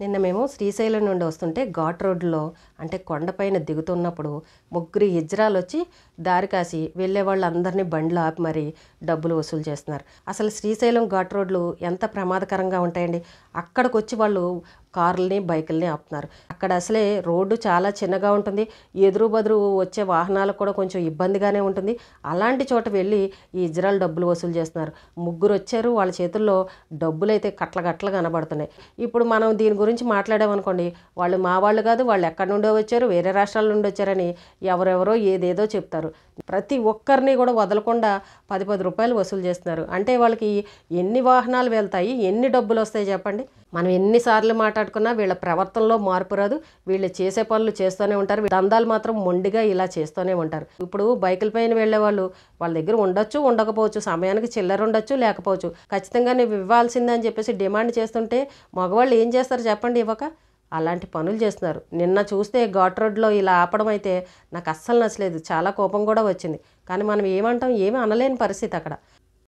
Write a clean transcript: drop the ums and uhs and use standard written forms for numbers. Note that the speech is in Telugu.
నిన్న మేము శ్రీశైలం నుండి వస్తుంటే ఘాట్ రోడ్లో అంటే కొండపైన దిగుతున్నప్పుడు ముగ్గురు హిజ్రాలు వచ్చి దారి కాసి వెళ్ళే వాళ్ళందరినీ బండ్లు ఆపి మరి డబ్బులు వసూలు చేస్తున్నారు. అసలు శ్రీశైలం ఘాట్ రోడ్లు ఎంత ప్రమాదకరంగా ఉంటాయండి. అక్కడికి వచ్చి వాళ్ళు కార్లని బైకుల్ని ఆపుతున్నారు. అక్కడ అసలే రోడ్డు చాలా చిన్నగా ఉంటుంది, ఎదురు బదురు వచ్చే వాహనాలకు కూడా కొంచెం ఇబ్బందిగానే ఉంటుంది. అలాంటి చోట వెళ్ళి ఈ ఇజ్రాయల్ డబ్బులు వసూలు చేస్తున్నారు. ముగ్గురు వచ్చారు, వాళ్ళ చేతుల్లో డబ్బులు అయితే కట్ల కనబడుతున్నాయి. ఇప్పుడు మనం దీని గురించి మాట్లాడామనుకోండి, వాళ్ళు మా వాళ్ళు కాదు, వాళ్ళు ఎక్కడి నుండో వచ్చారు, వేరే రాష్ట్రాల నుండి వచ్చారని ఎవరెవరో ఏదేదో చెప్తారు. ప్రతి ఒక్కరిని కూడా వదలకుండా 10 రూపాయలు వసూలు చేస్తున్నారు. అంటే వాళ్ళకి ఎన్ని వాహనాలు వెళ్తాయి, ఎన్ని డబ్బులు వస్తాయి చెప్పండి. మనం ఎన్నిసార్లు మాట్లాడుకున్నా వీళ్ళ ప్రవర్తనలో మార్పు రాదు. వీళ్ళు చేసే పనులు చేస్తూనే ఉంటారు. దందాలు మాత్రం మొండిగా ఇలా చేస్తూనే ఉంటారు. ఇప్పుడు బైకుల పైన వెళ్ళే వాళ్ళు వాళ్ళ దగ్గర ఉండొచ్చు, ఉండకపోవచ్చు, సమయానికి చిల్లర ఉండొచ్చు, లేకపోవచ్చు. ఖచ్చితంగా నువ్వు ఇవ్వాల్సిందని చెప్పేసి డిమాండ్ చేస్తుంటే మగవాళ్ళు ఏం చేస్తారు చెప్పండి, ఇవ్వక అలాంటి పనులు చేస్తున్నారు. నిన్న చూస్తే ఘాట్ రోడ్లో ఇలా ఆపడం అయితే నాకు అస్సలు నచ్చలేదు. చాలా కోపం కూడా వచ్చింది. కానీ మనం ఏమంటాం, ఏమీ అనలేని పరిస్థితి అక్కడ.